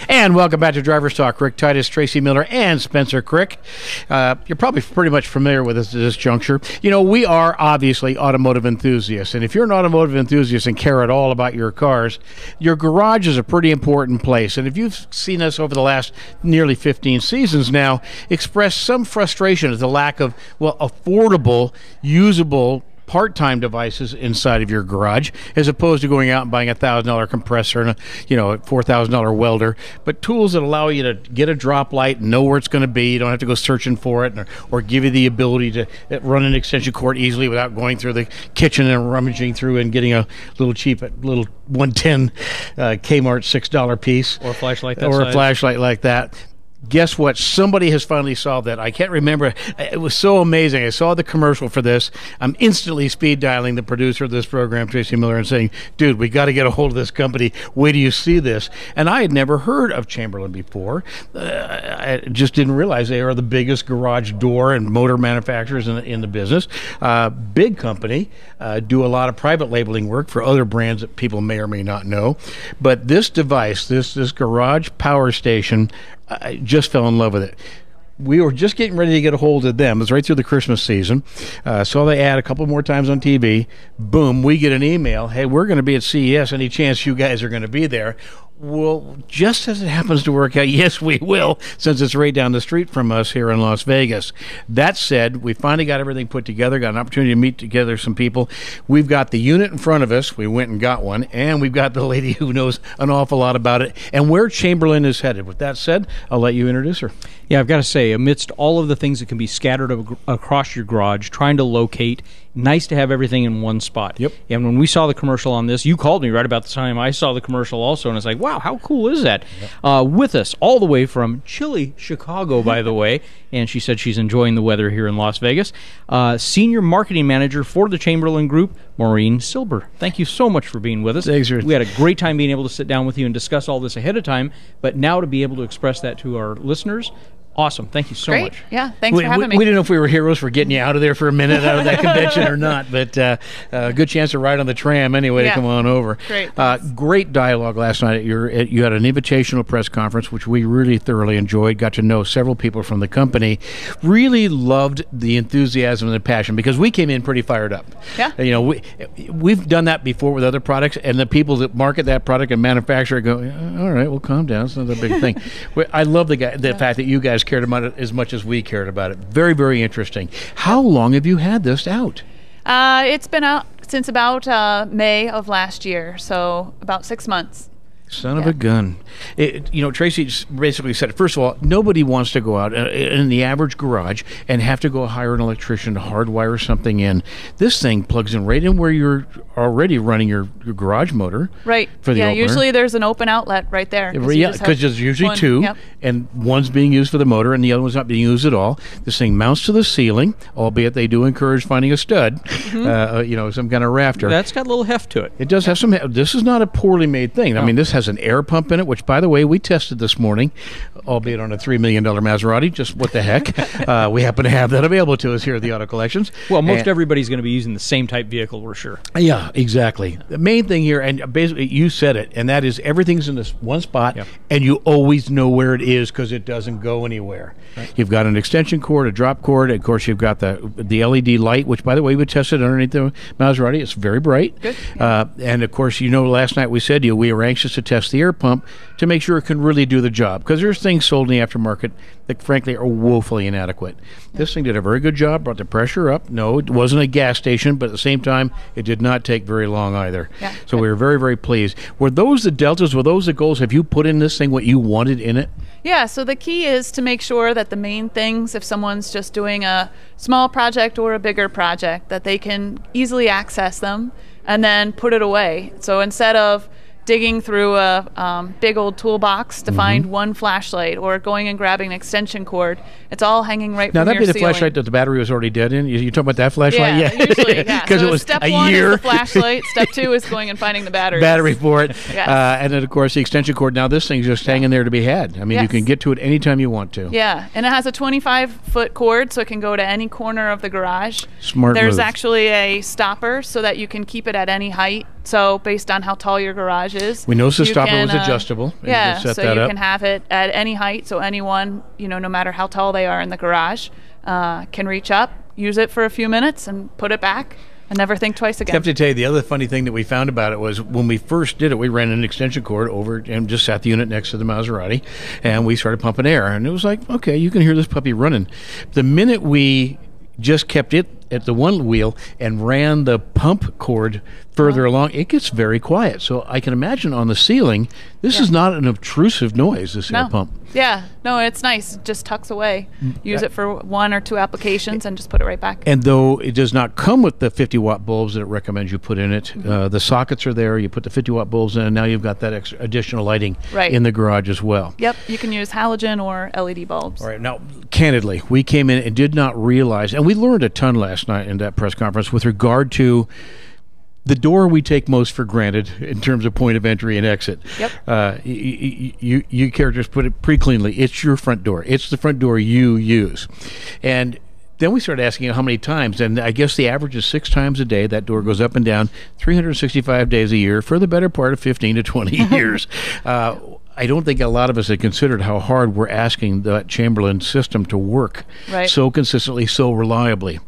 And welcome back to Driver's Talk. Rick Titus, Tracy Miller, and Spencer Crick. You're probably pretty much familiar with us at this juncture. You know, we are obviously automotive enthusiasts. And if you're an automotive enthusiast and care at all about your cars, your garage is a pretty important place. And if you've seen us over the last nearly 15 seasons now, express some frustration at the lack of, well, affordable, usable part-time devices inside of your garage, as opposed to going out and buying a $1,000 compressor and a $4,000 welder, but tools that allow you to get a drop light and know where it's going to be. You don't have to go searching for it, or give you the ability to run an extension cord easily without going through the kitchen and rummaging through and getting a little cheap, little 110 Kmart $6 piece, or a flashlight like that. Guess what? Somebody has finally solved that. I can't remember. It was so amazing. I saw the commercial for this. I'm instantly speed dialing the producer of this program, Tracy Miller, and saying, dude, we got to get a hold of this company. Wait till you see this. And I had never heard of Chamberlain before. I just didn't realize they are the biggest garage door and motor manufacturers in the business. Big company. Do a lot of private labeling work for other brands that people may or may not know. But this device, this garage power station, I just fell in love with it. We were just getting ready to get a hold of them. It was right through the Christmas season. Saw the ad a couple more times on TV. Boom, we get an email. Hey, we're going to be at CES. Any chance you guys are going to be there? Well, just as it happens to work out, yes, we will, since it's right down the street from us here in Las Vegas. That said, we finally got everything put together, got an opportunity to meet together some people. We've got the unit in front of us. We went and got one, and we've got the lady who knows an awful lot about it and where Chamberlain is headed. With that said, I'll let you introduce her. Yeah, I've got to say, amidst all of the things that can be scattered across your garage, trying to locate, nice to have everything in one spot. Yep. And when we saw the commercial on this, you called me right about the time I saw the commercial also, and it's like, wow, how cool is that? Yep. With us all the way from chilly Chicago, by the way, and she said she's enjoying the weather here in Las Vegas, Senior Marketing Manager for the Chamberlain Group, Maureen Silber. Thank you so much for being with us. Thanks, we had a great time being able to sit down with you and discuss all this ahead of time, but now to be able to express that to our listeners, awesome. Thank you so much. Yeah, thanks for having me. We didn't know if we were heroes for getting you out of there for a minute out of that convention or not, but a good chance to ride on the tram anyway to come on over. Great. Great dialogue last night. You had an invitational press conference, which we really thoroughly enjoyed. Got to know several people from the company. Really loved the enthusiasm and the passion, because we came in pretty fired up. Yeah. You know, we've done that before with other products, and the people that market that product and manufacture it go, all right, well, calm down. It's not a big thing. I love the fact that you guys cared about it as much as we cared about it. Very, very interesting. How long have you had this out? It's been out since about May of last year, so about 6 months. Son of a gun. Tracy just basically said, first of all, nobody wants to go out in the average garage and have to go hire an electrician to hardwire something in. This thing plugs in right in where you're already running your garage motor. Right. For the opener. Usually there's an open outlet right there. Yeah, because there's usually two, and one's being used for the motor and the other one's not being used at all. This thing mounts to the ceiling, albeit they do encourage finding a stud, some kind of rafter. That's got a little heft to it. It does have some heft. This is not a poorly made thing. I mean, this has an air pump in it, which, by the way, we tested this morning, albeit on a $3 million Maserati. Just what the heck. We happen to have that available to us here at the Auto Collections. Well, most everybody's going to be using the same type vehicle, we're sure. Yeah, exactly. The main thing here, and basically you said it, and that is everything's in this one spot, and you always know where it is because it doesn't go anywhere. Right. You've got an extension cord, a drop cord, and of course you've got the LED light, which, by the way, we tested underneath the Maserati. It's very bright. Good. And of course, last night we said to you, we were anxious to test the air pump to make sure it can really do the job, because there's things sold in the aftermarket that frankly are woefully inadequate. This thing did a very good job, brought the pressure up. No, it wasn't a gas station, but at the same time it did not take very long either. So we were very, very pleased. Were those the deltas? Were those the goals? Have you put in this thing what you wanted in it? Yeah, so the key is to make sure that the main things, if someone's just doing a small project or a bigger project, that they can easily access them and then put it away. So instead of digging through a big old toolbox to find one flashlight, or going and grabbing an extension cord, it's all hanging right from your ceiling. Now, that'd be the flashlight that the battery was already dead in? You talking about that flashlight? Yeah, usually, yeah. Because so it was step a one year. is the flashlight. Step two is going and finding the battery. Battery for it. Yes. And then, of course, the extension cord. Now, this thing's just hanging there to be had. I mean, you can get to it anytime you want to. Yeah, and it has a 25-foot cord, so it can go to any corner of the garage. Smart There's move. actually a stopper so that you can keep it at any height. So based on how tall your garage is, We noticed the you stopper can, was adjustable. And you Yeah, can set so that you up. can have it at any height. So anyone, no matter how tall they are in the garage, can reach up, use it for a few minutes, and put it back, and never think twice I again. have to tell you, the other funny thing that we found about it was when we first did it, we ran an extension cord over and just sat the unit next to the Maserati, and we started pumping air. And it was like, okay, you can hear this puppy running. The minute we just kept it at the one wheel and ran the pump cord further along, it gets very quiet. So I can imagine on the ceiling, this is not an obtrusive noise, this air pump. Yeah, no, it's nice. It just tucks away. Use it for 1 or 2 applications and just put it right back. And though it does not come with the 50-watt bulbs that it recommends you put in it, the sockets are there. You put the 50-watt bulbs in, and now you've got that extra additional lighting in the garage as well. Yep, you can use halogen or LED bulbs. All right, now, candidly, we came in and did not realize, and we learned a ton last night in that press conference with regard to the door we take most for granted in terms of point of entry and exit. Yep. You characters put it pretty cleanly. It's your front door. It's the front door you use. And then we started asking how many times, and I guess the average is 6 times a day. That door goes up and down 365 days a year for the better part of 15 to 20 years. I don't think a lot of us had considered how hard we're asking that Chamberlain system to work so consistently, so reliably.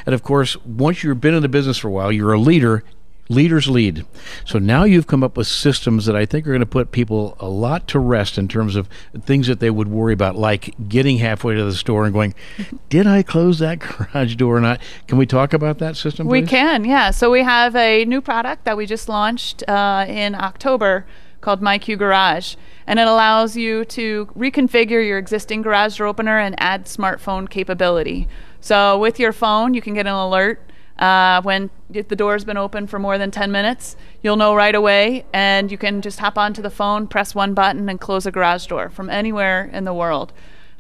And of course, once you've been in the business for a while, you're a leader. Leaders lead. So now you've come up with systems that I think are going to put people a lot to rest in terms of things that they would worry about, like getting halfway to the store and going, did I close that garage door or not? Can we talk about that system, please? We can, yeah. So we have a new product that we just launched in October called MyQ Garage. And it allows you to reconfigure your existing garage door opener and add smartphone capability. So with your phone, you can get an alert if the door's been open for more than 10 minutes. You'll know right away, and you can just hop onto the phone, press one button, and close a garage door from anywhere in the world.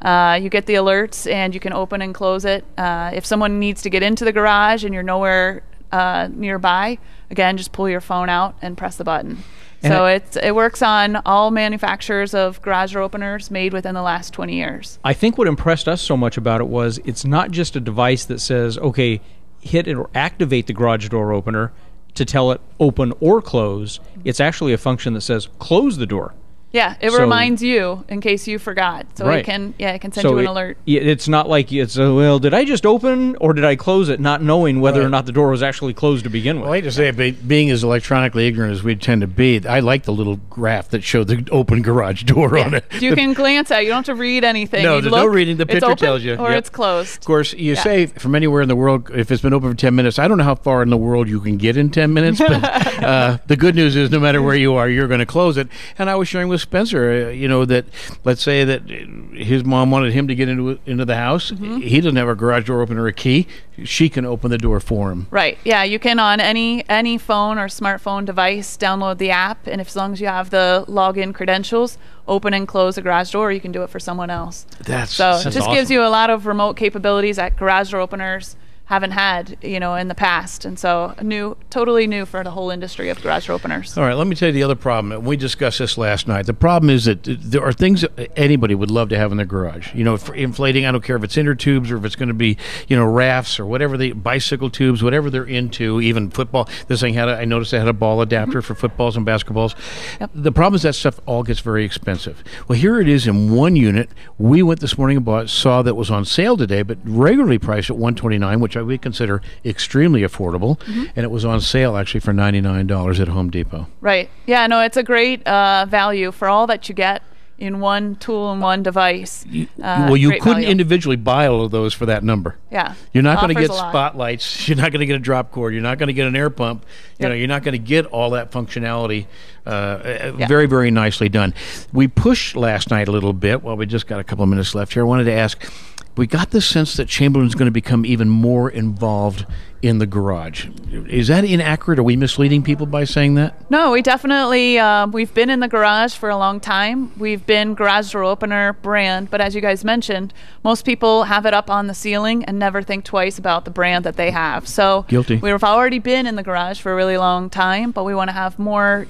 You get the alerts, and you can open and close it. If someone needs to get into the garage and you're nowhere nearby, again, just pull your phone out and press the button. So it works on all manufacturers of garage door openers made within the last 20 years. I think what impressed us so much about it was it's not just a device that says, okay, hit it or activate the garage door opener to tell it open or close. It's actually a function that says close the door. Yeah, it reminds you in case you forgot. So it can send you an alert. It's not like it's, well, did I just open or did I close it, not knowing whether or not the door was actually closed to begin with. Well, I hate to say it, being as electronically ignorant as we tend to be, I like the little graph that showed the open garage door on it. You can glance at it. You don't have to read anything. No, there's no reading. The picture open tells you. Or it's closed. Of course, you say from anywhere in the world, if it's been open for 10 minutes, I don't know how far in the world you can get in 10 minutes, but the good news is no matter where you are, you're going to close it. And I was sharing with Spencer, that let's say that his mom wanted him to get into the house. He doesn't have a garage door opener or a key. She can open the door for him. Right. Yeah, you can on any phone or smartphone device download the app, and as long as you have the login credentials, open and close a garage door, you can do it for someone else. It just awesome. gives you a lot of remote capabilities that garage door openers haven't had, in the past. And so totally new for the whole industry of garage door openers. All right, let me tell you the other problem. We discussed this last night. The problem is that there are things that anybody would love to have in their garage. For inflating, I don't care if it's inner tubes or if it's going to be, rafts or whatever, bicycle tubes, whatever they're into, even football. This thing I noticed it had a ball adapter for footballs and basketballs. Yep. The problem is that stuff all gets very expensive. Well, here it is in one unit. We went this morning and saw that it was on sale today, but regularly priced at $129, which we consider extremely affordable, and it was on sale actually for $99 at Home Depot. Right. Yeah, no, it's a great value for all that you get in one tool and one device. You couldn't individually buy all of those for that number. Yeah. You're not going to get spotlights. You're not going to get a drop cord. You're not going to get an air pump. You're not going to get all that functionality. Very, very nicely done. We pushed last night a little bit. Well, we just got a couple of minutes left here. I wanted to ask, we got the sense that Chamberlain's going to become even more involved in the garage. Is that inaccurate? Are we misleading people by saying that? No, we definitely, we've been in the garage for a long time. We've been garage door opener brand, but as you guys mentioned, most people have it up on the ceiling and never think twice about the brand that they have. So guilty. We've already been in the garage for a really long time, but we want to have more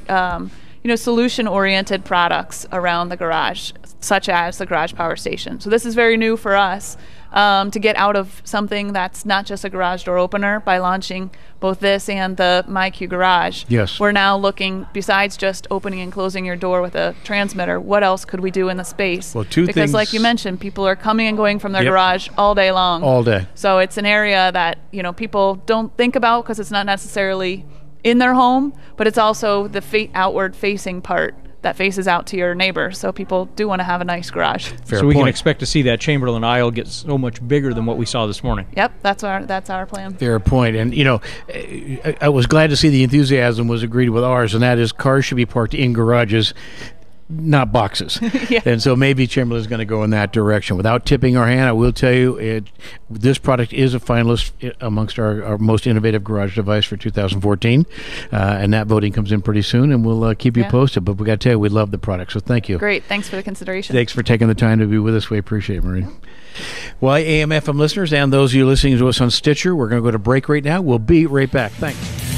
solution-oriented products around the garage, such as the garage power station. So this is very new for us, to get out of something that's not just a garage door opener by launching both this and the MyQ Garage. Yes. We're now looking, besides just opening and closing your door with a transmitter, what else could we do in the space? Well, two because things. like you mentioned, people are coming and going from their Yep. garage all day long. All day. So it's an area that, people don't think about because it's not necessarily in their home, but it's also the outward facing part that faces out to your neighbor. So people do want to have a nice garage. Fair So we can point. expect to see that Chamberlain aisle get so much bigger than what we saw this morning. Yep, that's our plan. Fair point. And, I was glad to see the enthusiasm was agreed with ours, and that is cars should be parked in garages, not boxes. Yeah. And so maybe Chamberlain's going to go in that direction. Without tipping our hand, I will tell you, this product is a finalist amongst our most innovative garage device for 2014. And that voting comes in pretty soon, and we'll keep you posted. But we got to tell you, we love the product. So thank you. Great. Thanks for the consideration. Thanks for taking the time to be with us. We appreciate it, Maureen. Well, AM/FM listeners and those of you listening to us on Stitcher, we're going to go to break right now. We'll be right back. Thanks.